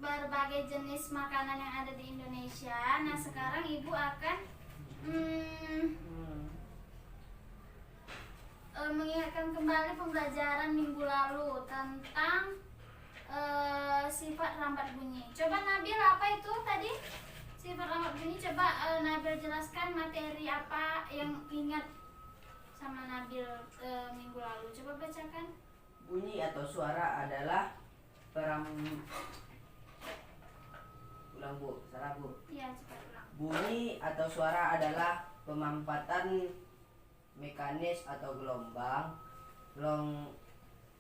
berbagai jenis makanan yang ada di Indonesia. Nah, sekarang Ibu akan mengingatkan kembali pembelajaran minggu lalu tentang sifat rambat bunyi. Coba Nabil, apa itu tadi? Sifat rambat bunyi, coba Nabil jelaskan materi apa yang ingat sama Nabil minggu lalu. Coba bacakan. Bunyi atau suara adalah ulang Bu, salah Bu. Iya, cepat ulang. Bunyi atau suara adalah pemampatan mekanis atau gelombang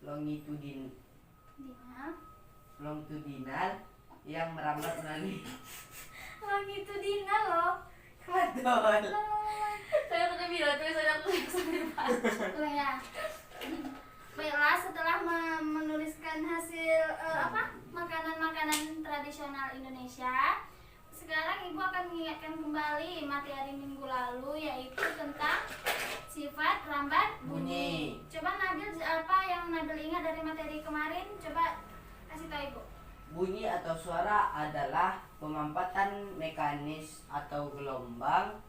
longitudinal yang merambat melalui Longitudinal loh. betul. Saya udah bilang tulisan aku Ulang ya. Baiklah, setelah menuliskan hasil makanan-makanan tradisional Indonesia, sekarang Ibu akan mengingatkan kembali materi minggu lalu, yaitu tentang sifat rambat bunyi. Coba Nabil, apa yang Nabil ingat dari materi kemarin? Coba kasih tahu Ibu. Bunyi atau suara adalah pemampatan mekanis atau gelombang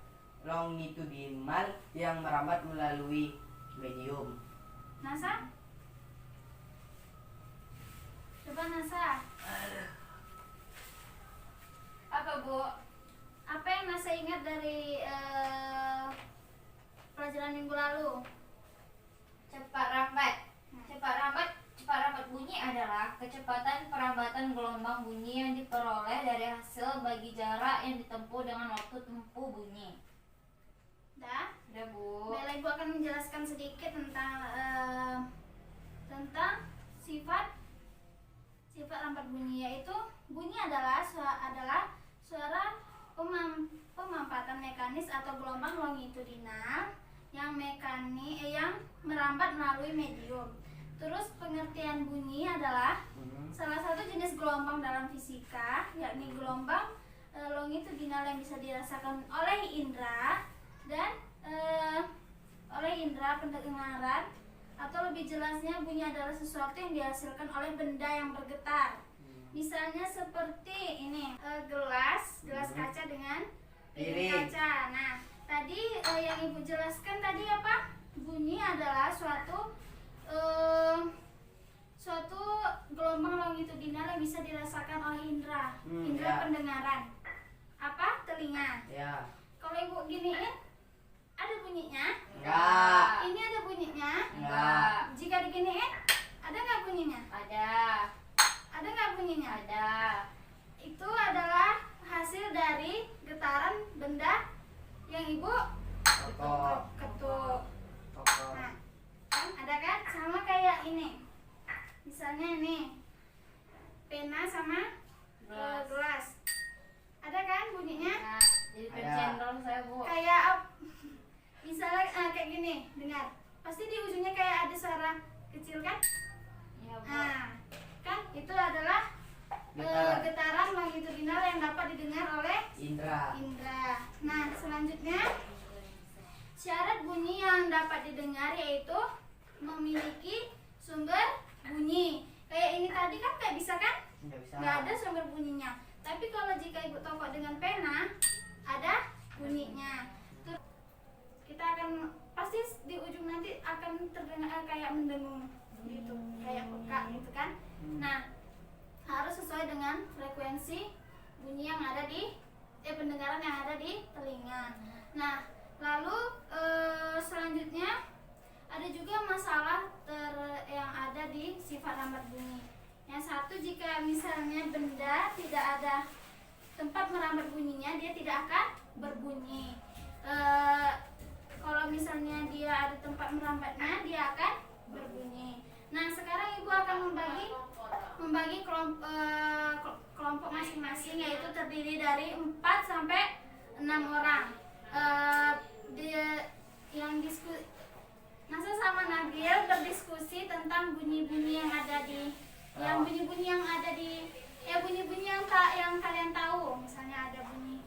longitudinal yang merambat melalui medium. Nasa? Coba Nasa. apa Bu? Apa yang Nasa ingat dari pelajaran minggu lalu? Cepat rambat bunyi adalah kecepatan perambatan gelombang bunyi yang diperoleh dari hasil bagi jarak yang ditempuh dengan waktu tempuh bunyi. Dah? Udah Bu. Baiklah, Ibu akan menjelaskan sedikit tentang sifat rambat bunyi, yaitu bunyi adalah suara pemampatan mekanis atau gelombang longitudinal yang merambat melalui medium. Terus pengertian bunyi adalah salah satu jenis gelombang dalam fisika, yakni gelombang longitudinal yang bisa dirasakan oleh indera dan oleh indera pendengaran, atau lebih jelasnya bunyi adalah sesuatu yang dihasilkan oleh benda yang bergetar. Misalnya seperti ini, gelas kaca dengan piring kaca. Nah, tadi yang Ibu jelaskan tadi apa? Bunyi adalah suatu gelombang longitudinal yang bisa dirasakan oleh indera pendengaran. Apa? Telinga. Ya. Kalau Ibu giniin, ada bunyinya? Enggak. Ini ada bunyinya? Enggak. Jika diginiin, ada nggak bunyinya? Ada. Ada nggak bunyinya? Ada. Itu adalah hasil dari getaran benda yang Ibu ketuk. Nah, kan ada kan? Sama kayak ini. Misalnya ini, pena sama gelas. Ada kan bunyinya? Nah, jadi pencendol saya Bu. Kayak misalnya kayak gini, dengar. Pasti di ujungnya kayak ada suara kecil kan? Iya Bu. Nah, kan itu adalah getaran longitudinal yang dapat didengar oleh Indra. Nah, selanjutnya syarat bunyi yang dapat didengar yaitu memiliki sumber bunyi. Kayak ini tadi kan nggak bisa kan? Nggak ada sumber bunyinya. Tapi kalau jika Ibu tokok dengan pena, ada bunyinya. Terus kita akan pasti di ujung nanti akan terdengar kayak mendengung gitu, kayak peka gitu kan. Nah, harus sesuai dengan frekuensi bunyi yang ada di pendengaran yang ada di telinga. Nah, lalu selanjutnya ada juga masalah yang ada di sifat rambat bunyi. Yang satu, jika misalnya benda tidak ada tempat merambat bunyinya, dia tidak akan berbunyi. Kalau misalnya dia ada tempat merambatnya, dia akan berbunyi. Nah, sekarang Ibu akan membagi kelompok masing-masing, yaitu terdiri dari 4 sampai 6 orang. Nasa sama Nabil berdiskusi tentang bunyi-bunyi yang ada di bunyi-bunyi yang kalian tahu. Misalnya ada bunyi,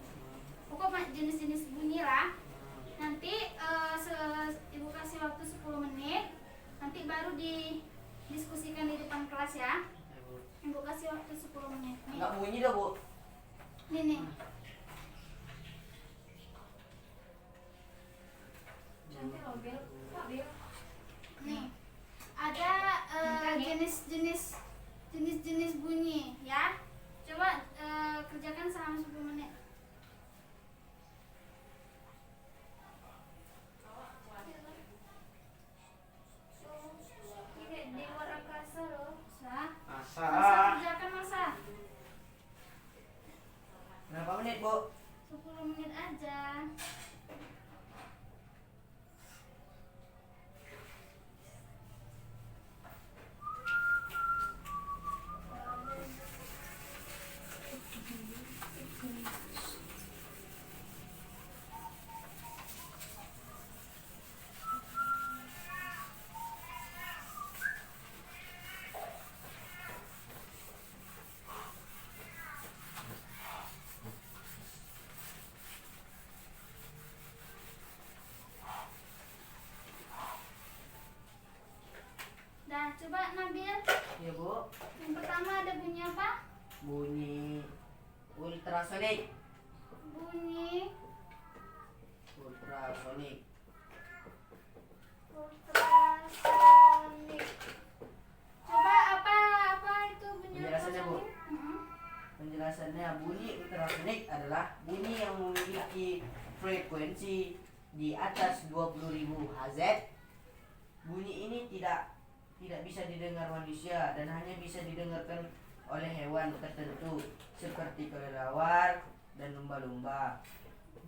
pokok jenis-jenis bunyi lah. Nanti Ibu kasih waktu 10 menit, nanti baru didiskusikan di depan kelas ya. Ibu kasih waktu 10 menit. Nih, Nggak bunyi dah, Bu. nih. Cantik loh, Bil. Kak, Bil. Nih. Ada jenis-jenis bunyi ya. Coba kerjakan selama 10 menit. Ini di luar angkasa loh. Masa Masa. kerjakan masa. Berapa menit, Bu? 10 menit aja. Dah, coba Nabil. Iya, Bu. Yang pertama ada bunyi apa? Bunyi ultrasonik. Bunyi Ultrasonik. ultrasonik. Coba apa itu bunyi Penjelasannya, Bu. ultrasonik? Penjelasannya, bunyi ultrasonik adalah bunyi yang memiliki frekuensi di atas 20.000 Hz. Bunyi ini tidak bisa didengar manusia dan hanya bisa didengarkan oleh hewan tertentu seperti kelelawar dan lumba-lumba.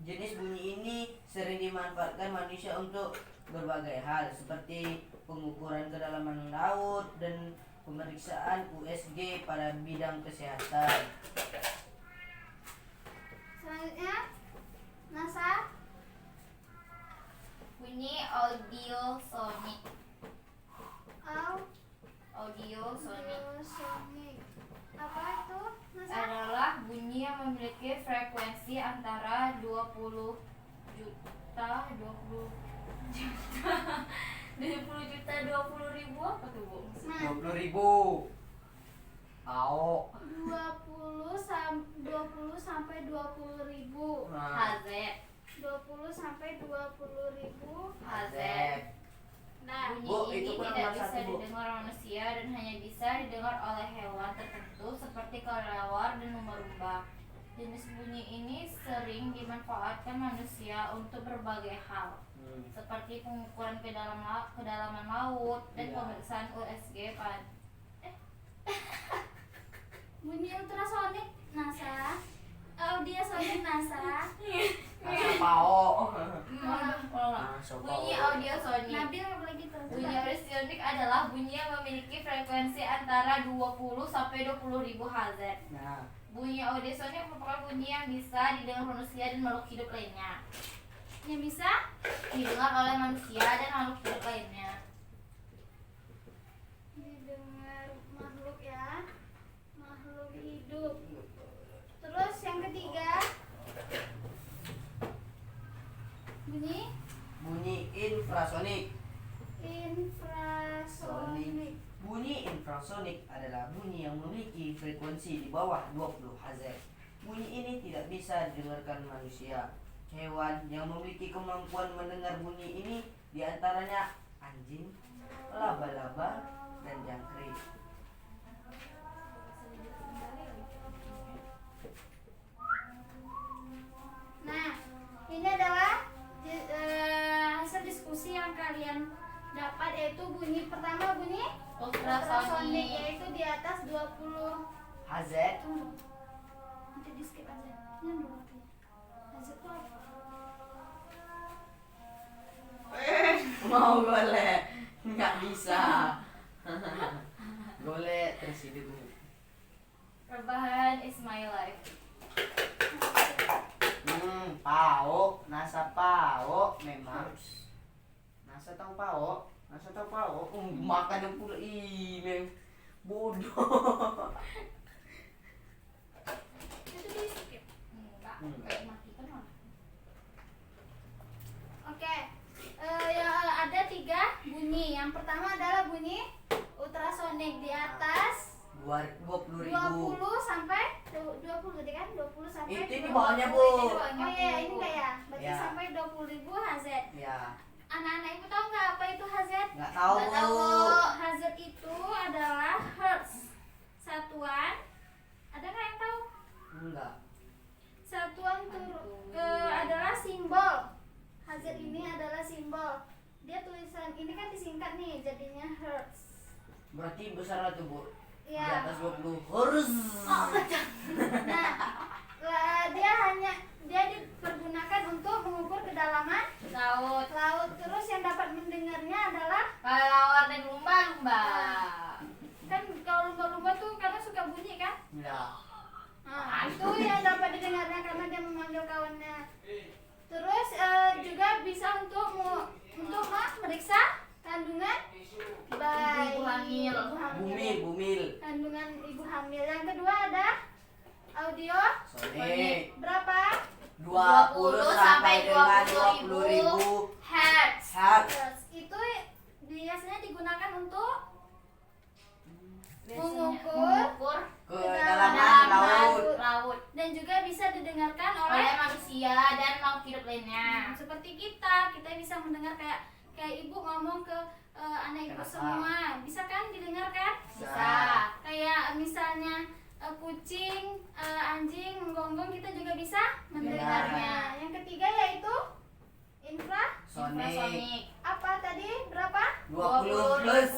Jenis bunyi ini sering dimanfaatkan manusia untuk berbagai hal seperti pengukuran kedalaman laut dan pemeriksaan USG pada bidang kesehatan. Selanjutnya NASA. Bunyi audiosonic. Audiosonic Ultrasonic. Apa itu NASA? adalah bunyi yang memiliki frekuensi antara 20 juta 20 apa tuh, Bu? Nah, 20.000. Au. 20 sampai 20.000. HZ 20 sampai 20.000. HZ. Nah, Bunyi Bu, ini itu kurang tidak nomor bisa 1, Bu. didengar manusia dan hanya bisa didengar oleh hewan tertentu seperti kelelawar dan lumba-lumba. Jenis bunyi ini sering dimanfaatkan manusia untuk berbagai hal, seperti pengukuran kedalaman laut dan Iya. pemeriksaan USG pada bunyi ultrasonik NASA. Audiosonik NASA. Masa pao. Bunyi audiosonic. Nabil apa lagi tuh? Bunyi audiosonic adalah bunyi yang memiliki frekuensi antara 20 sampai 20.000 Hz. Nah, Bunyi audiosonic merupakan bunyi yang bisa didengar manusia dan makhluk hidup lainnya. Yang bisa Didengar oleh manusia dan makhluk hidup lainnya. didengar makhluk ya. Makhluk hidup. Terus yang ketiga bunyi infrasonik. infrasonik. Bunyi infrasonik adalah bunyi yang memiliki frekuensi di bawah 20 Hz. Bunyi ini tidak bisa didengarkan manusia. Hewan yang memiliki kemampuan mendengar bunyi ini diantaranya anjing, laba-laba, dan jangkrik. Nah, ini adalah hasil diskusi yang kalian dapat, yaitu bunyi pertama bunyi ultrasonik, yaitu di atas 20. Hz. Tunggu. Nanti di skip aja. Ini dulu artinya. Hasil itu apa? Mau golek nggak bisa. Golek terus hidup. Rebahan is my life. Pao, nasa pao memang. Nasa tahu pao, nasa tahu pao. Makan yang pula meng bodoh. Itu di skip. Enggak, kayak matikan malah. Oke. Ada 3 bunyi. Yang pertama adalah bunyi ultrasonik di atas 20 20 tadi kan 20 sampai Itu di 20. bawahnya, Bu. Oh iya, ini enggak ya? Berarti Ya. sampai 20.000 HZ. Ya, Anak-anak ibu tahu nggak apa itu HZ? nggak tahu, Nggak tahu, Bu. Bu. HZ itu adalah hertz. Satuan. Ada nggak yang tahu? Enggak. Satuan adalah simbol. HZ ini adalah simbol. Dia tulisan ini kan disingkat nih, jadinya hertz. Berarti besar tuh, Bu. Di Ya. atas 20 Hertz. Oh, betul. Nah, dia dipergunakan untuk mengukur kedalaman Laut. laut. Terus yang dapat mendengarnya adalah Kelelawar dan lumba-lumba. kan kalau lumba-lumba tuh karena suka bunyi kan? Ya. Nah, itu yang dapat didengarnya karena dia memanggil kawannya. Terus juga bisa untuk memeriksa kandungan bayi. Ibu hamil. Bumil. Kandungan ibu hamil. Yang kedua ada audio Sonic. berapa? 20 sampai dengan 20.000 20.000 hertz. hertz. Hertz. Itu biasanya digunakan untuk mengukur Kedalaman laut. laut dan juga bisa didengarkan oleh oleh manusia dan makhluk hidup lainnya. seperti kita bisa mendengar kayak ibu ngomong ke anak ibu Kenapa? semua, bisa kan didengarkan? Bisa. Kayak misalnya kucing, anjing menggonggong kita juga bisa mendengarnya. Yang ketiga yaitu Sonic. Infrasonic. apa tadi berapa? 20 plus.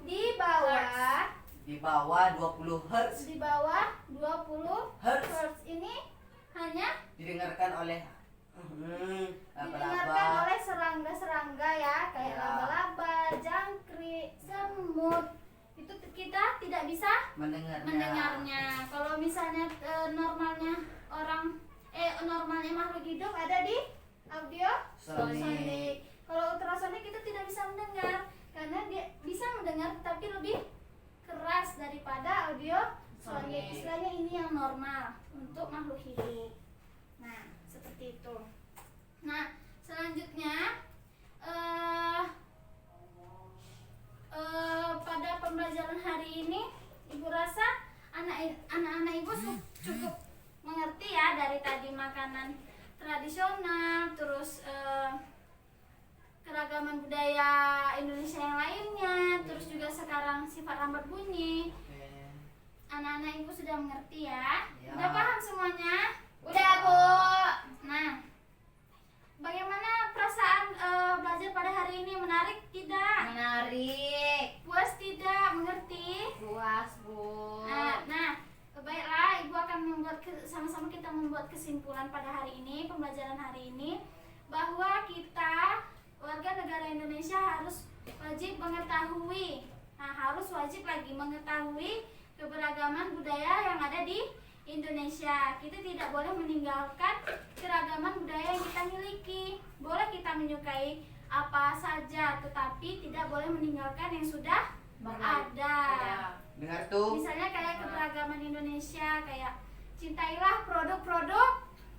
Di bawah Di bawah 20 hertz. di bawah 20 Hertz. hertz ini hanya Didengarkan oleh didengarkan laba-laba. oleh serangga-serangga ya, kayak Ya. laba-laba, jangkrik, semut. Itu kita tidak bisa mendengarnya. Kalau misalnya normalnya makhluk hidup ada di audio Sonic. sonic. Kalau ultrasonic kita tidak bisa mendengar karena dia bisa mendengar tapi lebih keras daripada audio sonic. Sonic. Istilahnya ini yang normal untuk makhluk hidup. Nah, seperti itu. Nah, selanjutnya pada pembelajaran hari ini, ibu rasa anak-anak ibu cukup mengerti ya dari tadi makanan tradisional, terus keragaman budaya Indonesia yang lainnya, terus juga sekarang sifat lambat bunyi. Anak-anak ibu sudah mengerti ya? Ya. Udah paham semuanya? Udah, Bu. Nah, bagaimana perasaan belajar pada hari ini? Menarik tidak? Menarik. Puas tidak? Mengerti? Puas, Bu. Nah, baiklah, ibu akan sama-sama kita membuat kesimpulan pada hari ini, pembelajaran hari ini, bahwa kita warga negara Indonesia harus wajib mengetahui, harus wajib lagi mengetahui keberagaman budaya yang ada di Indonesia. Kita tidak boleh meninggalkan keragaman budaya yang kita miliki. Boleh kita menyukai apa saja, tetapi tidak boleh meninggalkan yang sudah ada. Dengar tuh. Misalnya kayak keberagaman Indonesia, kayak cintailah produk-produk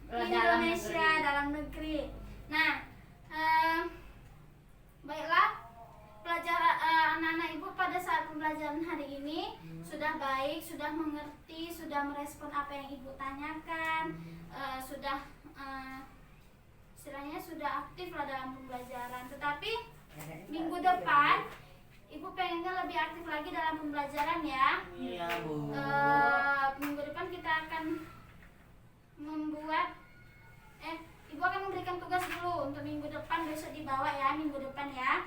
Dalam Indonesia negeri. dalam negeri. Nah, baiklah, anak-anak ibu pada saat pembelajaran hari ini sudah baik, sudah mengerti, sudah merespon apa yang ibu tanyakan, sudah istilahnya sudah aktif lah dalam pembelajaran. Tetapi minggu depan ibu pengennya lebih aktif lagi dalam pembelajaran ya. Iya, Bu. Minggu depan kita akan membuat ibu akan memberikan tugas dulu untuk minggu depan, besok dibawa ya minggu depan ya.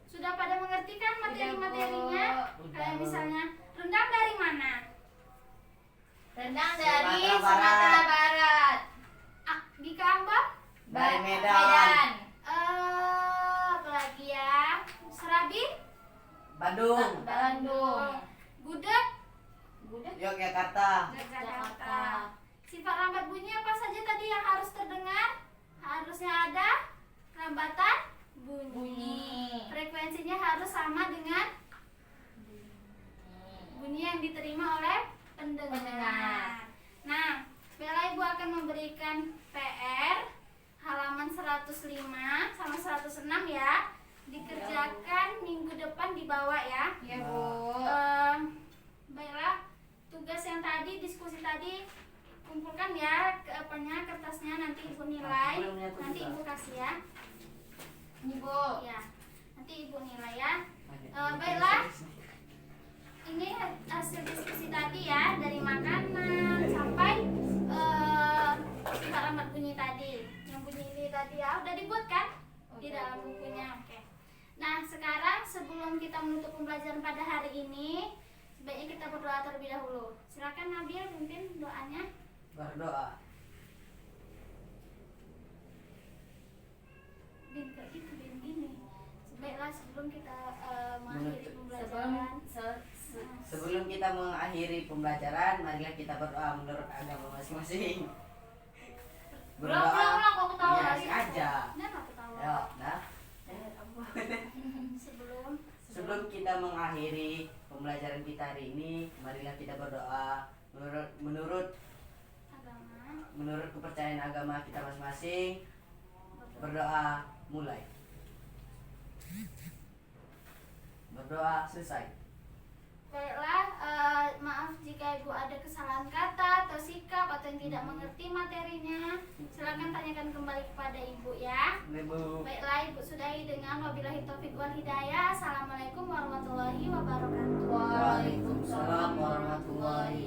Sudah pada mengerti kan materi-materinya? Udah, Kayak Bu. misalnya rendang dari mana? Rendang dari Sumatera Sumatera Barat. Di Ambon? Dari Medan. Apa lagi ya? Serabi? Bandung. Bandung. Gudeg? Yogyakarta. Jakarta. Sifat lambat bunyi apa saja tadi yang harus terdengar? Harusnya ada lambatan bunyi. Frekuensinya harus sama dengan bunyi yang diterima oleh pendengar. Nah, Bella ibu akan memberikan PR halaman 105 sama 106 ya. Dikerjakan minggu depan dibawa ya. Ya, Bu. Baiklah, tugas yang tadi, diskusi tadi kumpulkan ya kertasnya, nanti ibu nilai, nanti ibu kasih ya. Ini Bu. Ya, nanti ibu nilai ya. Baiklah, ini hasil diskusi tadi ya, dari makanan sampai alamat bunyi tadi. Yang bunyi ini tadi ya, udah dibuat kan di dalam bukunya. Oke. Nah, sekarang sebelum kita menutup pembelajaran pada hari ini, sebaiknya kita berdoa terlebih dahulu. Silakan Nabil pimpin doanya. Berdoa. Bin kayak gitu, bin gini. Baiklah, sebelum kita mengakhiri Menutup. pembelajaran. Sebelum kita mengakhiri pembelajaran, marilah kita berdoa menurut agama masing-masing. Ulang, kok ketawa Iya, lagi? aja. Nah, apa ketawa? Ya, nah. Sebelum kita mengakhiri pembelajaran kita hari ini, marilah kita berdoa menurut agama, kepercayaan agama kita masing-masing. Berdoa mulai. Berdoa selesai. Baiklah, maaf jika ibu ada kesalahan kata atau sikap atau yang tidak mengerti materinya. Silakan tanyakan kembali kepada ibu ya. Ibu. Baiklah, ibu sudahi dengan wabillahi taufiq wal hidayah. Assalamualaikum warahmatullahi wabarakatuh. Waalaikumsalam warahmatullahi